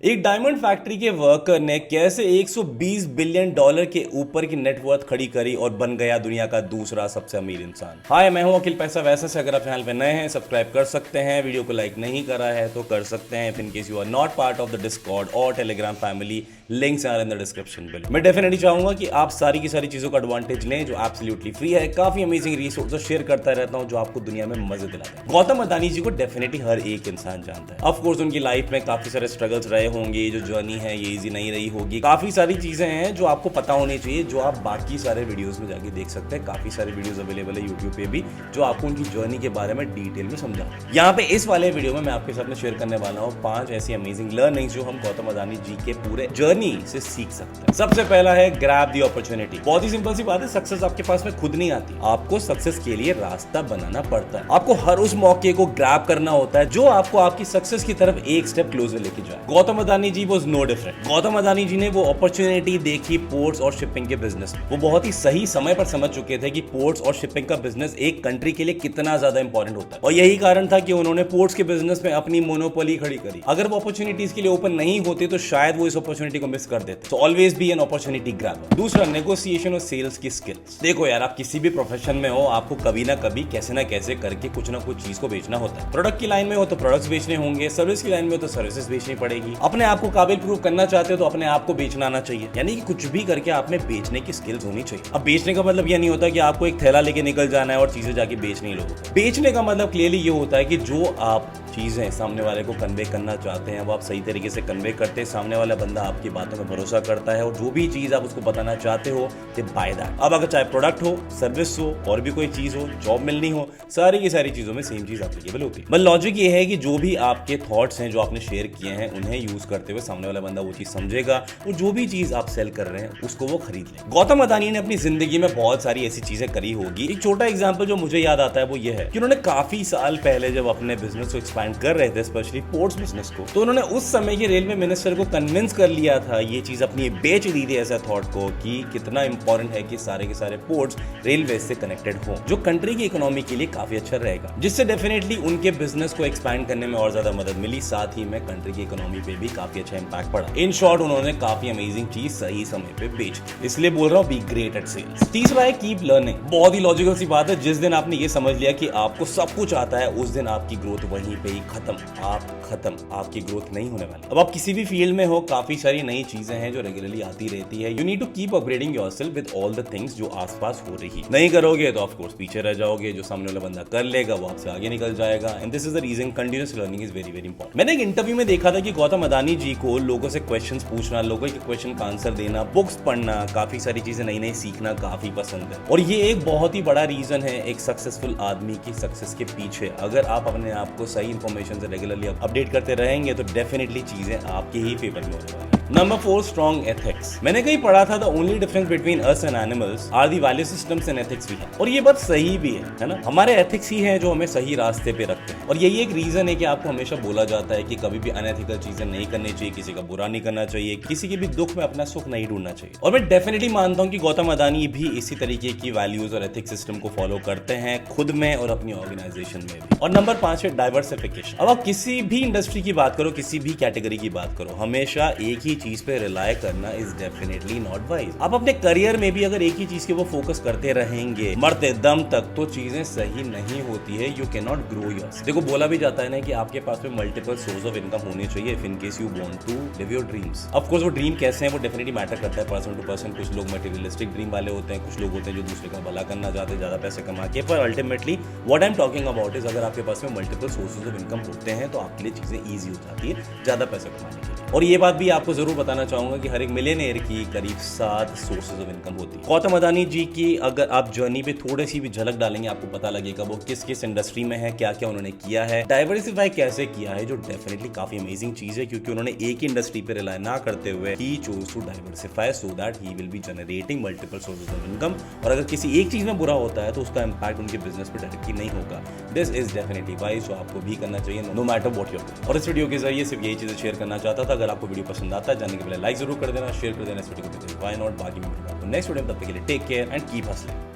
एक diamond factory के worker ने कैसे 120 बिलियन डॉलर के ऊपर की नेटवर्थ खड़ी करी और बन गया दुनिया का दूसरा सबसे अमीर इंसान। हाय, मैं हूं अखिल पैसा वैसा से। अगर आप चैनल पे नए हैं सब्सक्राइब कर सकते हैं, वीडियो को लाइक नहीं करा है तो कर सकते हैं। If in case you are not part of the Discord और Telegram family, links are in the description below. मैं डेफिनेटली चाहूंगा कि आप सारी की सारी चीजों का एडवांटेज लें जो एब्सोल्युटली फ्री है। काफी अमेजिंग रिसोर्सेज शेयर करता रहता हूं जो आपको दुनिया में मजे दिलाता है। गौतम अदानी जी को डेफिनेटली हर एक इंसान जानता है। ऑफ कोर्स उनकी लाइफ में काफी सारे स्ट्रगल्स रहे होंगे, जो जर्नी है ये इजी नहीं रही होगी। काफी सारी चीजें हैं जो आपको पता होनी चाहिए, जो आप बाकी सारे वीडियोस में जाके देख सकते हैं। काफी सारे वीडियोस अवेलेबल है यूट्यूब पे भी जो आपको उनकी जर्नी के बारे में डिटेल में समझा। यहाँ पे इस वाले वीडियो में मैं आपके साथ में शेयर करने वाला हूँ 5 ऐसी अमेजिंग लर्निंग्स जो हम गौतम अदानी जी के पूरे जर्नी से सीख सकते हैं। सबसे पहला है ग्रैब द अपॉर्चुनिटी। बहुत ही सिंपल सी बात है, सक्सेस आपके पास में खुद नहीं आती, आपको सक्सेस के लिए रास्ता बनाना पड़ता है। आपको हर उस मौके को ग्रैब करना होता है जो आपको आपकी सक्सेस की तरफ एक स्टेप क्लोजर लेके जाए। Gautam Adani ji was no different. Gautam Adani ji ने वो अपॉर्चुनिटी देखी पोर्ट्स और शिपिंग के बिजनेस में। वो बहुत ही सही समय पर समझ चुके थे कि पोर्ट्स और शिपिंग का बिजनेस एक कंट्री के लिए कितना ज्यादा इंपॉर्टेंट होता है, और यही कारण था कि उन्होंने पोर्ट्स के बिजनेस में अपनी मोनोपोली खड़ी करी। अगर वो अपॉर्चुनिटीज के लिए ओपन नहीं होते तो शायद वो इस अपॉर्चुनिटी को मिस कर देते। So always be an opportunity grabber. दूसरा, नेगोशिएशन और सेल्स की स्किल्स। देखो यार, आप किसी भी प्रोफेशन में हो, आपको कभी ना कभी कैसे ना कैसे करके कुछ ना कुछ चीज को बेचना होता है। प्रोडक्ट की लाइन में हो तो प्रोडक्ट्स बेचने होंगे, सर्विस की लाइन में हो तो सर्विसेज बेचनी पड़ेगी। अपने आप को काबिल प्रूव करना चाहते हो तो अपने आप को बेचना आना चाहिए, यानी कि कुछ भी करके आप में बेचने की स्किल्स होनी चाहिए। अब बेचने का मतलब यह नहीं होता कि आपको एक थैला लेके निकल जाना है और चीजें जाके बेचनी लोगों को। बेचने का मतलब क्लियरली ये होता है कि जो आप चीजें सामने वाले को कन्वे करना चाहते हैं वो आप सही तरीके से कन्वे करते हैं। सामने वाला बंदा आपकी बातों में भरोसा करता है और जो भी चीज आप उसको बताना चाहते हो ते बाय दैट। अब अगर चाहे प्रोडक्ट हो, सर्विस हो, और भी कोई चीज हो, जॉब मिलनी हो, सारी की सारी चीजों में सेम चीज एप्लीकेबल होती है। बस लॉजिक ये है कि जो भी आपके थॉट्स हैं, जो आपने शेयर किए हैं, उन्हें यूज करते हुए सामने वाला बंदा वो चीज समझेगा और जो भी चीज आप सेल कर रहे हैं उसको वो खरीद ले। गौतम अदानी ने अपनी जिंदगी में बहुत सारी ऐसी चीजें करी होगी। एक छोटा एग्जांपल जो मुझे याद आता है वो ये है कि उन्होंने काफी साल पहले जब अपने बिजनेस को एक्सपैंड कर रहे थे, स्पेशली पोर्ट्स बिजनेस को, तो उन्होंने उस समय के रेलवे मिनिस्टर को कन्विंस कर लिया था, ये चीज अपनी बेच दी थी ऐसा थॉट को कि कितना इंपॉर्टेंट है कि सारे के सारे पोर्ट्स रेलवे से कनेक्टेड हो, जो कंट्री की इकोनॉमी के लिए काफी अच्छा रहेगा, जिससे डेफिनेटली उनके बिजनेस को एक्सपैंड करने में और ज्यादा मदद मिली। साथ ही में कंट्री की इकोनॉमी पे भी काफी अच्छा इंपैक्ट पड़ा। इन शॉर्ट, उन्होंने काफी अमेजिंग चीज सही समय पे बेच, इसलिए बोल रहा हूं बी ग्रेट एट सेल्स। तीसरा है कीप लर्निंग। बहुत ही लॉजिकल सी बात है, जिस दिन आपने ये समझ लिया कि आपको सब कुछ आता है उस दिन आपकी ग्रोथ वहीं पे ही खत्म। आपकी ग्रोथ नहीं होने वाली। अब आप किसी भी फील्ड में हो, काफी सारी नई चीजें हैं जो रेगुलरली आती रहती है। You need to keep upgrading yourself with all the things जो आसपास हो रही। नहीं करोगे तो ऑफ कोर्स पीछे रह जाओगे। जो सामने वाला बंदा कर लेगा वो आपसे आगे निकल जाएगा, and this is the reason continuous learning is very very important. मैंने एक इंटरव्यू में देखा था कि गौतम अदानी जी को लोगों से क्वेश्चंस पूछना, लोगों के क्वेश्चन का आंसर देना, बुक्स पढ़ना, काफी सारी चीजें नई नई सीखना काफी पसंद है, और ये एक बहुत ही बड़ा रीजन है एक सक्सेसफुल आदमी की सक्सेस के पीछे। अगर आप अपने आप को सही इंफॉर्मेशन से रेगुलरली अपडेट करते रहेंगे तो डेफिनेटली चीजें आपके ही फेवर में होने वाली है। Number 4, strong ethics. मैंने कहीं पढ़ा था the only difference between us and animals are the value systems and ethics भी है, और ये बात सही भी है ना। हमारे एथिक्स ही हैं जो हमें सही रास्ते पे रखते हैं, और यही एक रीजन है कि आपको हमेशा बोला जाता है कि कभी भी अनएथिकल चीजें नहीं करनी चाहिए, किसी का बुरा नहीं करना चाहिए, किसी के भी दुख में अपना सुख नहीं ढूंढना चाहिए। और मैं डेफिनेटली मानता हूं कि गौतम अदानी भी इसी तरीके की वैल्यूज और एथिक्स सिस्टम को फॉलो करते हैं, खुद में और अपनी ऑर्गेनाइजेशन में भी। और नंबर 5 है डाइवर्सिफिकेशन। अब आप किसी भी इंडस्ट्री की बात करो, किसी भी कैटेगरी की बात करो, हमेशा एक ही चीज पे रिलाय करना इज डेफिनेटली नॉट वाइज। आप अपने करियर में भी अगर एक ही चीज के वो फोकस करते रहेंगे मरते दम तक तो चीजें सही नहीं होती है। You can not grow yourself. देखो, बोला भी जाता है ना कि आपके पास में मल्टीपल सोर्स ऑफ इनकम होने चाहिए if in case you want to live your dreams. Of course वो ड्रीम कैसे हैं वो डेफिनेटली मैटर करता है पर्सन टू पर्सन। कुछ लोग मटेरियलिस्टिक ड्रीम वाले होते हैं, कुछ लोग होते हैं जो दूसरे का भला करना चाहते हैं ज्यादा पैसे कमा के। पर ultimately what I am talking about is अगर आपके पास में मल्टीपल सोर्सेज ऑफ इनकम होते हैं तो आपके लिए चीजें ईजी हो जाती है ज्यादा पैसे कमाने के लिए। और ये बात भी आपको जरूर बताना चाहूंगा कि हर एक मिलियनेयर की करीब 7 सोर्सेज ऑफ इनकम होती है। गौतम अदानी जी की अगर आप जर्नी पे थोड़ी सी भी झलक डालेंगे आपको पता लगेगा वो किस किस इंडस्ट्री में है, क्या क्या उन्होंने किया है, डाइवर्सिफाई कैसे किया है, जो डेफिनेटली काफी अमेजिंग चीज है, क्योंकि उन्होंने एक ही इंडस्ट्री पे रिलाय ना करते हुए ही chose to diversify so that he will be generating multiple sources of income. और अगर किसी एक चीज में बुरा होता है तो उसका इंपैक्ट उनके बिजनेस पे डायरेक्टली नहीं होगा। दिस इज डेफिनेटली वाइज, जो आपको भी करना चाहिए no matter what you do. और इस वीडियो के जरिए सिर्फ यही चीजें शेयर करना चाहता था। अगर आपको वीडियो पसंद आता है, जाने के पहले लाइक जरूर कर देना, शेयर कर देना इस वीडियो को, व्हाई नॉट। बाकी मैं नेक्स्ट वीडियो में, तब तक के लिए take care and keep hustling.